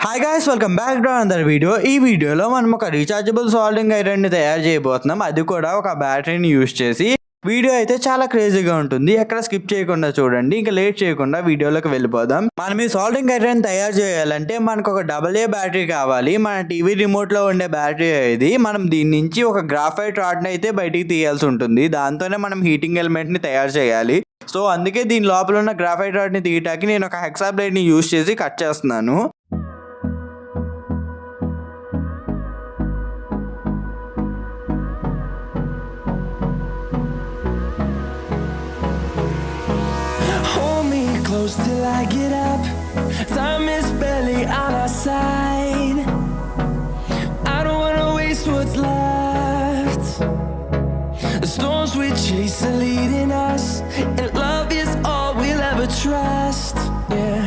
Hi guys, welcome back to another video. ఈ వీడియోలో మనం ఒక రీఛార్జబుల్ సాల్డింగ్ ఐరన్ని తయారు చేయబోతున్నాం. అది కూడా ఒక బ్యాటరీని యూజ్ చేసి. వీడియో అయితే చాలా క్రేజీగా ఉంటుంది. ఎక్కడ స్కిప్ చేయకుండా చూడండి. ఇంకా లేట్ చేయకుండా వీడియోలోకి వెళ్ళిపోదాం. మనం ఈ సాల్డింగ్ ఐరన్ తయారు చేయాలంటే మనకు ఒక AA బ్యాటరీ కావాలి. మన టీవీ రిమోట్ లో ఉండే బ్యాటరీ ఇది. మనం దీని నుంచి ఒక గ్రాఫైట్ రాడ్ని అయితే బయటికి తీయాల్సి ఉంటుంది. దాంతోనే మనం హీటింగ్ ఎలిమెంట్ ని తయారు చేయాలి. సో అందుకే దీని లోపల ఉన్న గ్రాఫైట్ రాడ్ని తీయటానికి నేను ఒక హెక్సా బ్లేడ్ ని యూజ్ చేసి కట్ చేస్తున్నాను. Close till I get up. Time is barely on our side. I don't wanna waste what's left. The storms we chase are leading us, and love is all we'll ever trust. Yeah.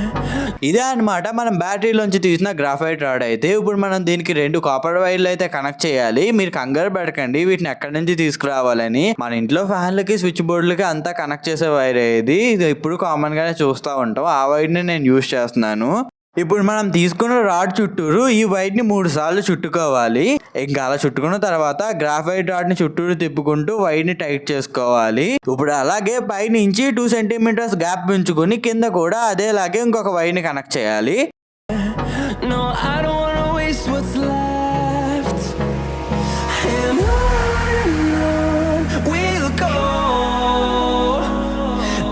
ఇదే అనమాట మనం బ్యాటరీలోంచి తీసిన graphite rod అయితే. ఇప్పుడు మనం దీనికి 2 copper వైర్లు అయితే కనెక్ట్ చేయాలి. మీరు కంగారు పడకండి వీటిని ఎక్కడి నుంచి తీసుకురావాలని. మన ఇంట్లో ఫ్యాన్లకి స్విచ్ బోర్డులకి అంతా కనెక్ట్ చేసే వైర్ ఇది ఇప్పుడు కామన్ గానే చూస్తూ ఉంటాం. ఆ వైర్ని నేను యూజ్ చేస్తున్నాను. ఇప్పుడు మనం తీసుకున్న రాడ్ చుట్టూరు ఈ వైర్ ని 3 సార్లు చుట్టుకోవాలి. ఇంకా అలా చుట్టుకున్న తర్వాత గ్రాఫైట్ రాడ్ ని చుట్టూరు తిప్పుకుంటూ వైర్ ని టైట్ చేసుకోవాలి. ఇప్పుడు అలాగే పై నుంచి 2 సెంటీమీటర్స్ గ్యాప్ ఉంచుకుని కింద కూడా అదేలాగే ఇంకొక వైర్ ని కనెక్ట్ చేయాలి. No, I don't wanna waste what's left. And on we'll go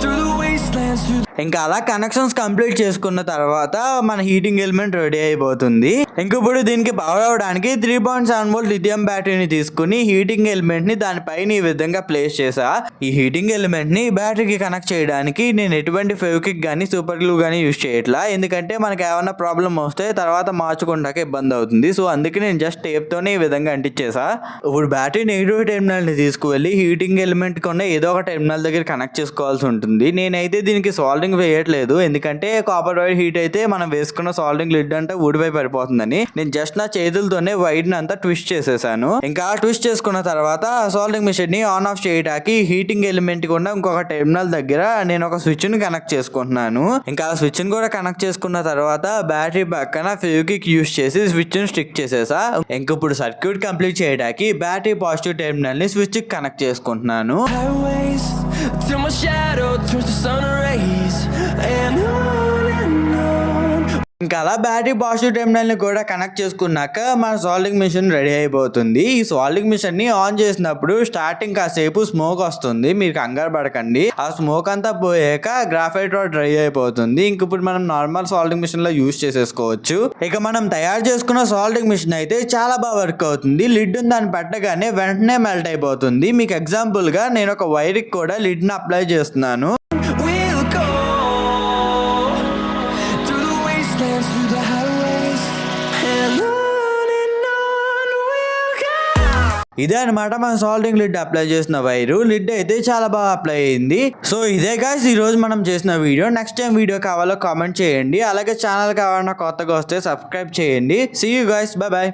through the wastelands. ఇంకా అలా కనెక్షన్స్ కంప్లీట్ చేసుకున్న తర్వాత మన హీటింగ్ ఎలిమెంట్ రెడీ అయిపోతుంది. ఇంక ఇప్పుడు దీనికి పవర్ అవడానికి 3.7 వోల్ట్ లిథియం బ్యాటరీని తీసుకుని హీటింగ్ ఎలిమెంట్ ని దానిపైన ఈ విధంగా ప్లేస్ చేసా. ఈ హీటింగ్ ఎలిమెంట్ ని బ్యాటరీకి కనెక్ట్ చేయడానికి నేను ఎటువంటి ఫెవిక్విక్ గానీ సూపర్ గ్లూ గానీ యూజ్ చేయట్లా. ఎందుకంటే మనకి ఏమైనా ప్రాబ్లం వస్తే తర్వాత మార్చుకుంటాక ఇబ్బంది అవుతుంది. సో అందుకే నేను జస్ట్ టేప్ తోనే ఈ విధంగా అంటించేసా. ఇప్పుడు బ్యాటరీ నెగిటివ్ టెర్మినల్ ని తీసుకువెళ్ళి హీటింగ్ ఎలిమెంట్ కొన్న ఏదో ఒక టెర్మినల్ దగ్గర కనెక్ట్ చేసుకోవాల్సి ఉంటుంది. నేనైతే దీనికి సాల్డింగ్ వేయట్లేదు, ఎందుకంటే కాపర్ వైర్ హీట్ అయితే మనం వేసుకున్న సాల్డింగ్ లిడ్ అంటే ఊడిపోయి పడిపోతుందని నేను జస్ట్ నా చేతులతోనే వైర్ ని అంతా ట్విస్ట్ చేసేసాను. ఇంకా ట్విస్ట్ చేసుకున్న తర్వాత సాల్డింగ్ మిషన్ ని ఆన్ ఆఫ్ చేయడానికి హీటింగ్ ఎలిమెంట్ కూడా ఇంకొక టెర్మినల్ దగ్గర నేను ఒక స్విచ్ ని కనెక్ట్ చేసుకుంటున్నాను. ఇంకా ఆ స్విచ్ ని కూడా కనెక్ట్ చేసుకున్న తర్వాత బ్యాటరీ పక్కన ఫెవిక్విక్ యూజ్ చేసి స్విచ్ ని స్టిక్ చేసేసా. ఇంకా ఇప్పుడు సర్క్యూట్ కంప్లీట్ చేయడానికి బ్యాటరీ పాజిటివ్ టెర్మినల్ ని స్విచ్ కి కనెక్ట్ చేసుకుంటున్నాను. Till my shadow turns to sun rays, and on ఇంకా అలా బ్యాటరీ పాజిటివ్ టెర్మినల్ ని కూడా కనెక్ట్ చేసుకున్నాక మన సాల్డింగ్ మిషన్ రెడీ అయిపోతుంది. ఈ సాల్డింగ్ మిషన్ ని ఆన్ చేసినప్పుడు స్టార్టింగ్ కాసేపు స్మోక్ వస్తుంది. మీరు కంగారు పడకండి. ఆ స్మోక్ అంతా పోయాక గ్రాఫైట్ రాడ్ డ్రై అయిపోతుంది. ఇంక ఇప్పుడు మనం నార్మల్ సాల్డింగ్ మిషన్ లో యూజ్ చేసేసుకోవచ్చు. ఇక మనం తయారు చేసుకున్న సాల్డింగ్ మిషన్ అయితే చాలా బాగా వర్క్ అవుతుంది. లిడ్ దాన్ని పెట్టగానే వెంటనే మెల్ట్ అయిపోతుంది. మీకు ఎగ్జాంపుల్ గా నేను ఒక వైర్ కి కూడా లిడ్ ని అప్లై చేస్తున్నాను. ఇదే అనమాట మన సాల్డింగ్ లిడ్ అప్లై చేసిన వైరు. లిడ్ అయితే చాలా బాగా అప్లై అయింది. సో ఇదే గైస్ ఈ రోజు మనం చేసిన వీడియో. నెక్స్ట్ టైం వీడియో కావాలో కామెంట్ చేయండి. అలాగే ఛానల్ కావాలన్నా కొత్తగా వస్తే సబ్స్క్రైబ్ చేయండి. See you guys, bye by.